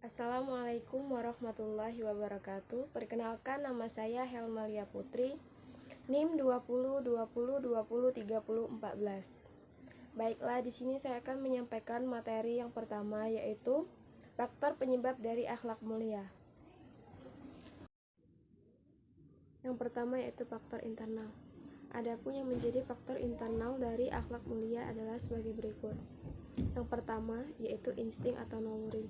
Assalamualaikum warahmatullahi wabarakatuh. Perkenalkan, nama saya Helmalia Putri, NIM 202020203014. Baiklah, di sini saya akan menyampaikan materi yang pertama, yaitu faktor penyebab dari akhlak mulia. Yang pertama yaitu faktor internal. Adapun yang menjadi faktor internal dari akhlak mulia adalah sebagai berikut. Yang pertama yaitu insting atau naluri.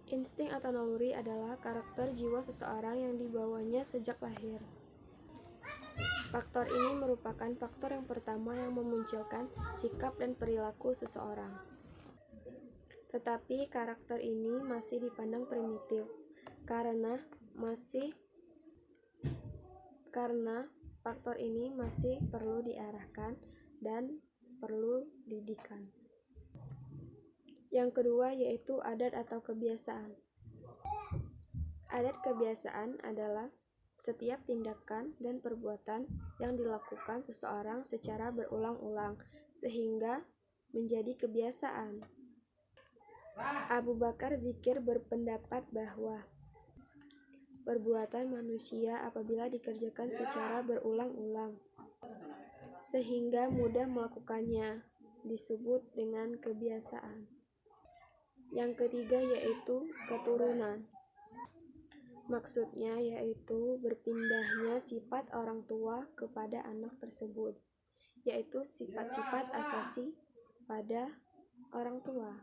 Insting atau naluri adalah karakter jiwa seseorang yang dibawanya sejak lahir. Faktor ini merupakan faktor yang pertama yang memunculkan sikap dan perilaku seseorang. Tetapi karakter ini masih dipandang primitif karena faktor ini masih perlu diarahkan dan perlu didikan. Yang kedua yaitu adat atau kebiasaan. Adat kebiasaan adalah setiap tindakan dan perbuatan yang dilakukan seseorang secara berulang-ulang sehingga menjadi kebiasaan. Abu Bakar Zikir berpendapat bahwa perbuatan manusia apabila dikerjakan secara berulang-ulang sehingga mudah melakukannya disebut dengan kebiasaan. Yang ketiga yaitu keturunan. Maksudnya yaitu berpindahnya sifat orang tua kepada anak tersebut, yaitu sifat-sifat asasi pada orang tua.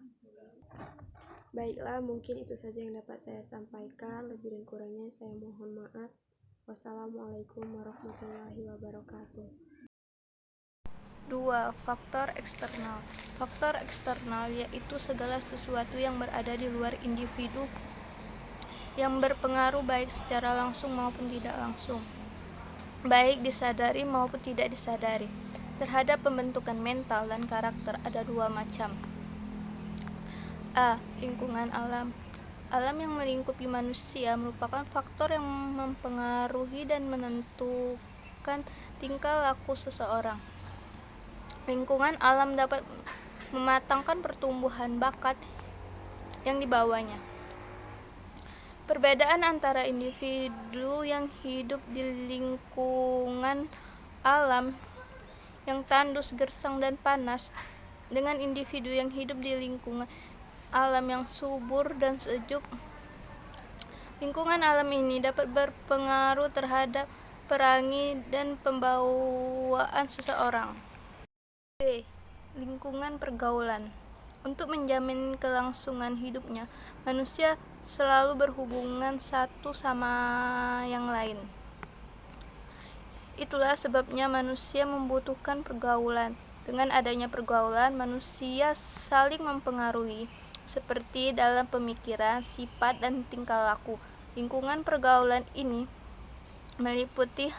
Baiklah, mungkin itu saja yang dapat saya sampaikan. Lebih dan kurangnya saya mohon maaf. Wassalamualaikum warahmatullahi wabarakatuh. 2. Faktor eksternal. Faktor eksternal yaitu segala sesuatu yang berada di luar individu yang berpengaruh baik secara langsung maupun tidak langsung, baik disadari maupun tidak disadari, terhadap pembentukan mental dan karakter. Ada dua macam. A. Lingkungan alam. Alam yang melingkupi manusia merupakan faktor yang mempengaruhi dan menentukan tingkah laku seseorang. Lingkungan alam dapat mematangkan pertumbuhan bakat yang dibawanya. Perbedaan antara individu yang hidup di lingkungan alam yang tandus, gersang, dan panas dengan individu yang hidup di lingkungan alam yang subur dan sejuk. Lingkungan alam ini dapat berpengaruh terhadap perangai dan pembawaan seseorang. B. Lingkungan pergaulan. Untuk menjamin kelangsungan hidupnya, manusia selalu berhubungan satu sama yang lain. Itulah sebabnya manusia membutuhkan pergaulan. Dengan adanya pergaulan, manusia saling mempengaruhi, seperti dalam pemikiran, sifat, dan tingkah laku. Lingkungan pergaulan ini meliputi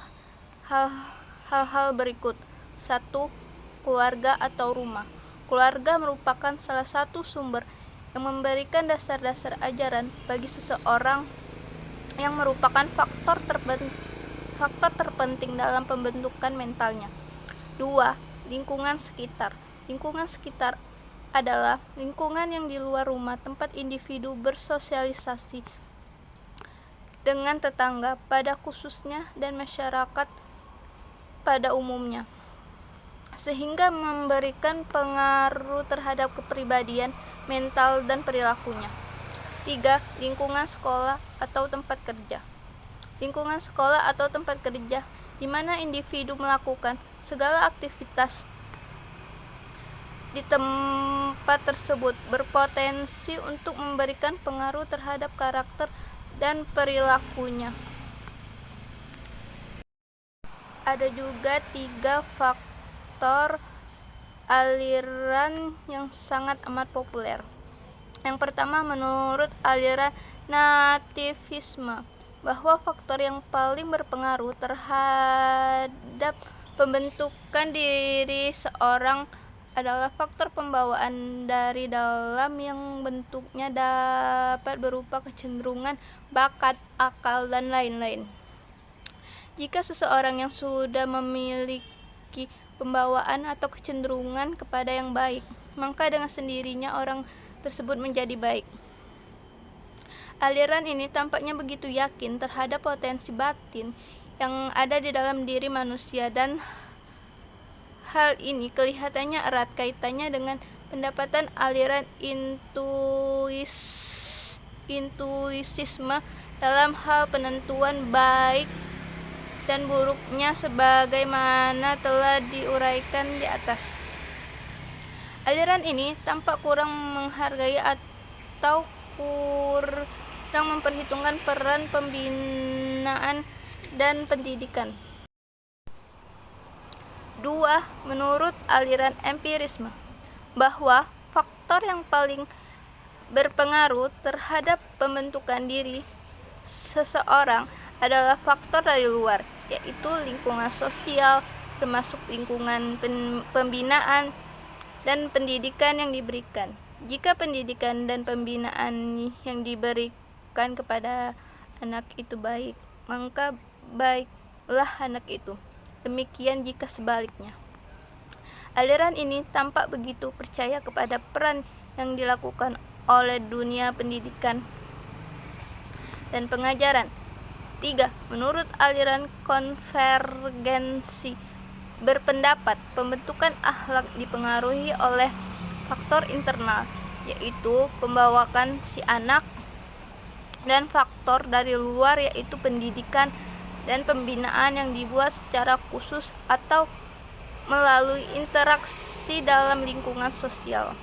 hal-hal berikut. 1. Keluarga atau rumah. Keluarga merupakan salah satu sumber yang memberikan dasar-dasar ajaran bagi seseorang yang merupakan faktor terpenting dalam pembentukan mentalnya. 2. Lingkungan sekitar. Lingkungan sekitar adalah lingkungan yang di luar rumah, tempat individu bersosialisasi dengan tetangga pada khususnya dan masyarakat pada umumnya, sehingga memberikan pengaruh terhadap kepribadian, mental, dan perilakunya. 3. Lingkungan sekolah atau tempat kerja. Lingkungan sekolah atau tempat kerja di mana individu melakukan segala aktivitas di tempat tersebut berpotensi untuk memberikan pengaruh terhadap karakter dan perilakunya. Ada juga 3 faktor aliran yang sangat amat populer. Yang pertama, menurut aliran nativisme, bahwa faktor yang paling berpengaruh terhadap pembentukan diri seorang adalah faktor pembawaan dari dalam yang bentuknya dapat berupa kecenderungan, bakat, akal, dan lain-lain. Jika seseorang yang sudah memiliki pembawaan atau kecenderungan kepada yang baik, maka dengan sendirinya orang tersebut menjadi baik. Aliran ini tampaknya begitu yakin terhadap potensi batin yang ada di dalam diri manusia, dan hal ini kelihatannya erat kaitannya dengan pendapatan aliran intuisisme dalam hal penentuan baik dan buruknya sebagaimana telah diuraikan di atas. Aliran ini tampak kurang menghargai atau kurang memperhitungkan peran pembinaan dan pendidikan. 2. Menurut aliran empirisme, bahwa faktor yang paling berpengaruh terhadap pembentukan diri seseorang adalah faktor dari luar, yaitu lingkungan sosial, termasuk lingkungan pembinaan dan pendidikan yang diberikan. Jika pendidikan dan pembinaan yang diberikan kepada anak itu baik, maka baiklah anak itu. Demikian jika sebaliknya. Aliran ini tampak begitu percaya kepada peran yang dilakukan oleh dunia pendidikan dan pengajaran. 3. Menurut aliran konvergensi berpendapat pembentukan akhlak dipengaruhi oleh faktor internal, yaitu pembawaan si anak, dan faktor dari luar, yaitu pendidikan dan pembinaan yang dibuat secara khusus atau melalui interaksi dalam lingkungan sosial.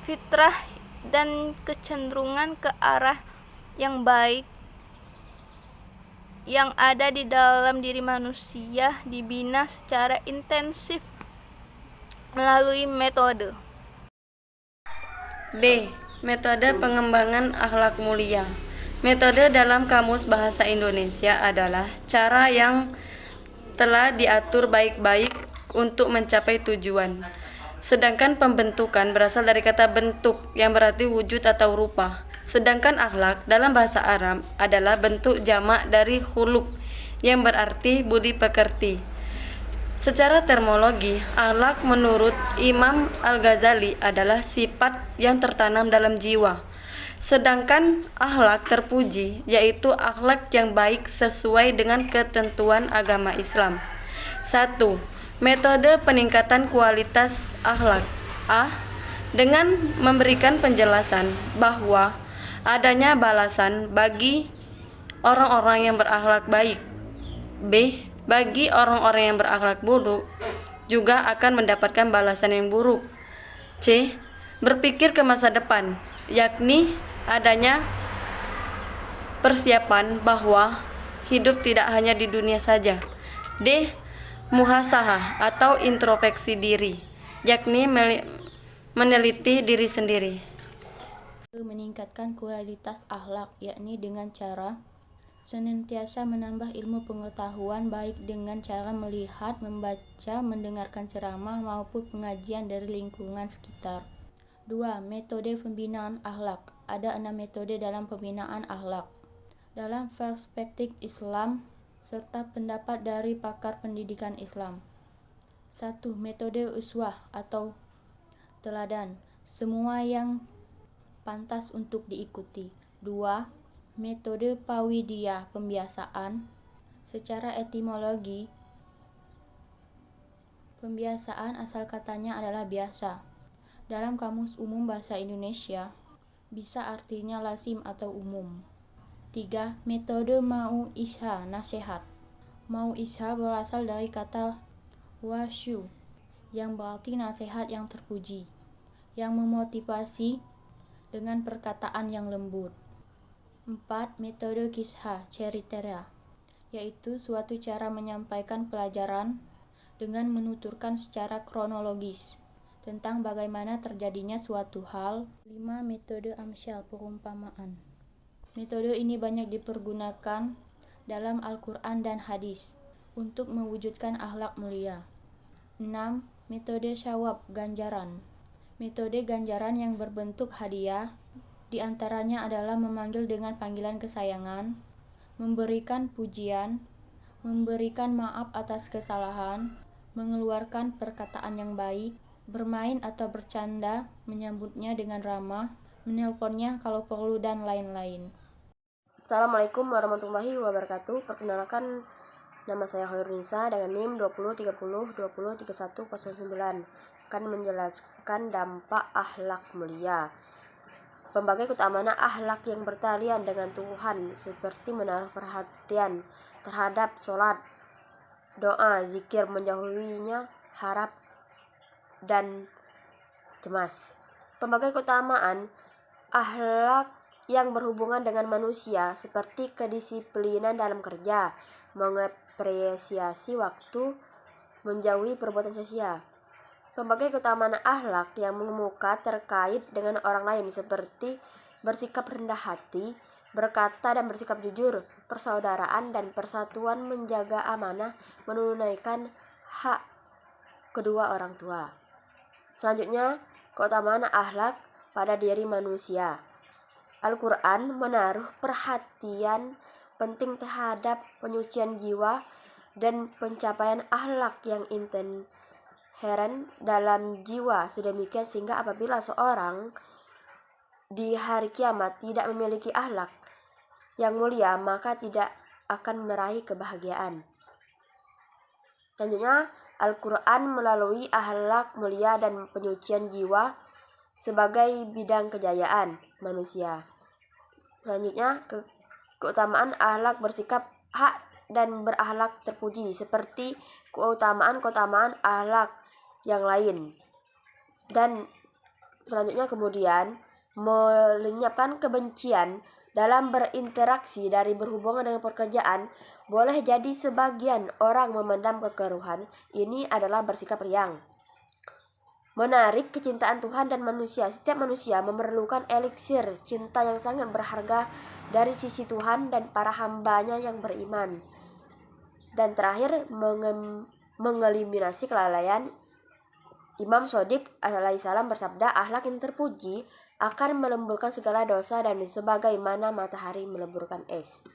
Fitrah dan kecenderungan ke arah yang baik yang ada di dalam diri manusia dibina secara intensif melalui metode. B. Metode pengembangan akhlak mulia. Metode dalam Kamus Bahasa Indonesia adalah cara yang telah diatur baik-baik untuk mencapai tujuan. Sedangkan pembentukan berasal dari kata bentuk yang berarti wujud atau rupa. Sedangkan akhlak dalam bahasa Arab adalah bentuk jamak dari khuluq yang berarti budi pekerti. Secara terminologi, akhlak menurut Imam Al-Ghazali adalah sifat yang tertanam dalam jiwa. Sedangkan akhlak terpuji yaitu akhlak yang baik sesuai dengan ketentuan agama Islam. 1. Metode peningkatan kualitas akhlak. A. Dengan memberikan penjelasan bahwa adanya balasan bagi orang-orang yang berakhlak baik. B. Bagi orang-orang yang berakhlak buruk juga akan mendapatkan balasan yang buruk. C. Berpikir ke masa depan, yakni adanya persiapan bahwa hidup tidak hanya di dunia saja. D. Muhasahah atau introspeksi diri, yakni meneliti diri sendiri. Meningkatkan kualitas akhlak, yakni dengan cara senantiasa menambah ilmu pengetahuan baik dengan cara melihat, membaca, mendengarkan ceramah maupun pengajian dari lingkungan sekitar. 2. Metode pembinaan akhlak. Ada 6 metode dalam pembinaan akhlak. Dalam perspektif Islam serta pendapat dari pakar pendidikan Islam. 1. Metode uswah atau teladan, semua yang pantas untuk diikuti. 2. Metode pawidiyah, pembiasaan. Secara etimologi, pembiasaan asal katanya adalah biasa. Dalam Kamus Umum Bahasa Indonesia, bisa artinya lazim atau umum. 3. Metode mau'izah, nasihat. Mau'izah berasal dari kata wasyu, yang berarti nasihat yang terpuji, yang memotivasi dengan perkataan yang lembut. 4. Metode kisah, cerita, yaitu suatu cara menyampaikan pelajaran dengan menuturkan secara kronologis tentang bagaimana terjadinya suatu hal. 5. Metode amsyal, perumpamaan. Metode ini banyak dipergunakan dalam Al-Quran dan hadis untuk mewujudkan akhlak mulia. 6. Metode syawab, ganjaran. Metode ganjaran yang berbentuk hadiah di antaranya adalah memanggil dengan panggilan kesayangan, memberikan pujian, memberikan maaf atas kesalahan, mengeluarkan perkataan yang baik, bermain atau bercanda, menyambutnya dengan ramah, menelponnya kalau perlu, dan lain-lain. Assalamualaikum warahmatullahi wabarakatuh. Perkenalkan, nama saya Khairunisa dengan NIM 2030203109, akan menjelaskan dampak akhlak mulia. Pembagai keutamaan akhlak yang bertalian dengan Tuhan seperti menaruh perhatian terhadap sholat, doa, zikir, menjauhinya harap dan cemas. Pembagai keutamaan akhlak yang berhubungan dengan manusia seperti kedisiplinan dalam kerja, mengapresiasi waktu, menjauhi perbuatan sia-sia. Pembagai keutamaan akhlak yang mengemuka terkait dengan orang lain seperti bersikap rendah hati, berkata dan bersikap jujur, persaudaraan dan persatuan, menjaga amanah, menunaikan hak kedua orang tua. Selanjutnya, keutamaan akhlak pada diri manusia. Al-Quran menaruh perhatian penting terhadap penyucian jiwa dan pencapaian akhlak yang inherent dalam jiwa, sedemikian sehingga apabila seorang di hari kiamat tidak memiliki akhlak yang mulia, maka tidak akan meraih kebahagiaan. Selanjutnya, Al-Quran melalui akhlak mulia dan penyucian jiwa sebagai bidang kejayaan manusia. Selanjutnya, keutamaan akhlak bersikap hak dan berakhlak terpuji seperti keutamaan akhlak yang lain. Dan selanjutnya kemudian melenyapkan kebencian dalam berinteraksi dari berhubungan dengan pekerjaan. Boleh jadi sebagian orang memendam kekeruhan, ini adalah bersikap riang. Menarik kecintaan Tuhan dan manusia. Setiap manusia memerlukan eliksir cinta yang sangat berharga dari sisi Tuhan dan para hambanya yang beriman. Dan terakhir, mengeliminasi kelalaian. Imam Shadiq alaihissalam bersabda, akhlak yang terpuji akan melemburkan segala dosa dan sebagaimana matahari melemburkan es.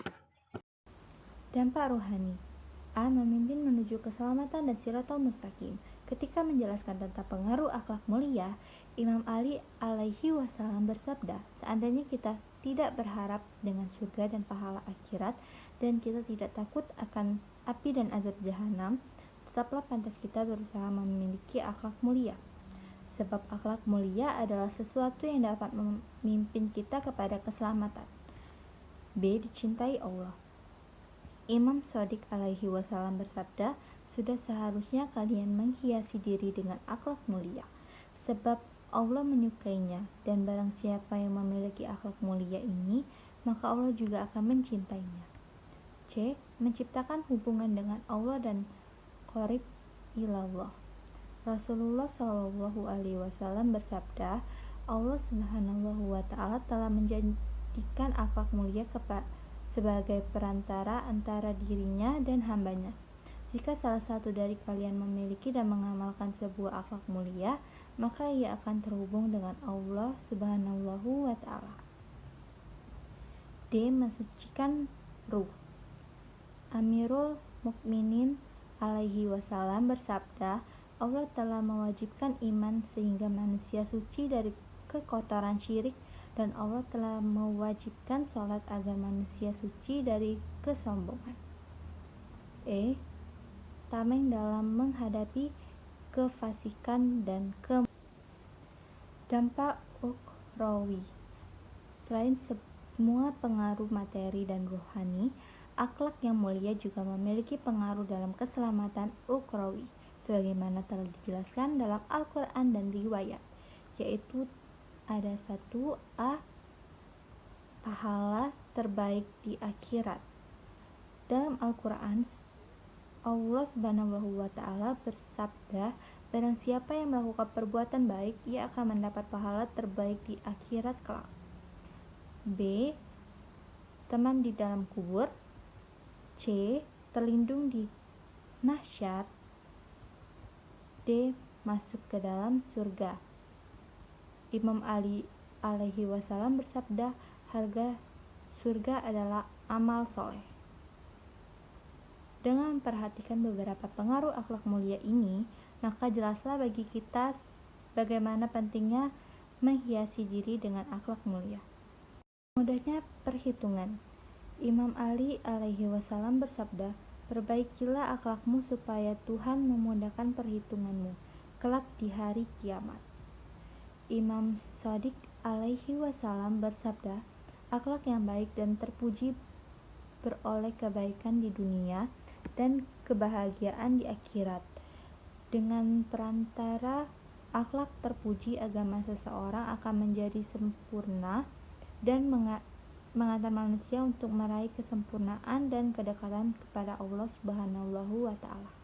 Dampak rohani. A. Memimpin menuju keselamatan dan siratal mustaqim. Ketika menjelaskan tentang pengaruh akhlak mulia, Imam Ali alaihi wasallam bersabda, seandainya kita tidak berharap dengan surga dan pahala akhirat, dan kita tidak takut akan api dan azab jahanam, tetaplah pantas kita berusaha memiliki akhlak mulia. Sebab akhlak mulia adalah sesuatu yang dapat memimpin kita kepada keselamatan. B. Dicintai Allah. Imam Shadiq alaihi wasallam bersabda, sudah seharusnya kalian menghiasi diri dengan akhlak mulia, sebab Allah menyukainya, dan barang siapa yang memiliki akhlak mulia ini, maka Allah juga akan mencintainya. C. Menciptakan hubungan dengan Allah dan qarib ilallah. Rasulullah Shallallahu alaihi wasallam bersabda, Allah Subhanahu wa taala telah menjadikan akhlak mulia sebagai perantara antara dirinya dan hambanya. Jika salah satu dari kalian memiliki dan mengamalkan sebuah akhlak mulia, maka ia akan terhubung dengan Allah Subhanahu wa taala. D. Mensucikan ruh. Amirul Mukminin alaihi wasallam bersabda, Allah telah mewajibkan iman sehingga manusia suci dari kekotoran syirik, dan Allah telah mewajibkan sholat agar manusia suci dari kesombongan. E. Tameng dalam menghadapi kefasikan dan dampak ukhrawi. Selain semua pengaruh materi dan rohani, akhlak yang mulia juga memiliki pengaruh dalam keselamatan ukhrawi, sebagaimana telah dijelaskan dalam Al-Quran dan riwayat, yaitu ada 1a. Pahala terbaik di akhirat. Dalam Al-Quran, Allah Subhanahu wa taala bersabda, barang siapa yang melakukan perbuatan baik, ia akan mendapat pahala terbaik di akhirat kelak. B. Teman di dalam kubur. C. Terlindung di mahsyar. D. Masuk ke dalam surga. Imam Ali alaihi wasallam bersabda, harga surga adalah amal soleh. Dengan memperhatikan beberapa pengaruh akhlak mulia ini, maka jelaslah bagi kita bagaimana pentingnya menghiasi diri dengan akhlak mulia. Mudahnya perhitungan. Imam Ali alaihi wasallam bersabda, "Perbaikilah akhlakmu supaya Tuhan memudahkan perhitunganmu kelak di hari kiamat." Imam Shadiq alaihi wasallam bersabda, "Akhlak yang baik dan terpuji beroleh kebaikan di dunia dan kebahagiaan di akhirat. Dengan perantara akhlak terpuji, agama seseorang akan menjadi sempurna dan mengantar manusia untuk meraih kesempurnaan dan kedekatan kepada Allah Subhanahu wa Ta'ala."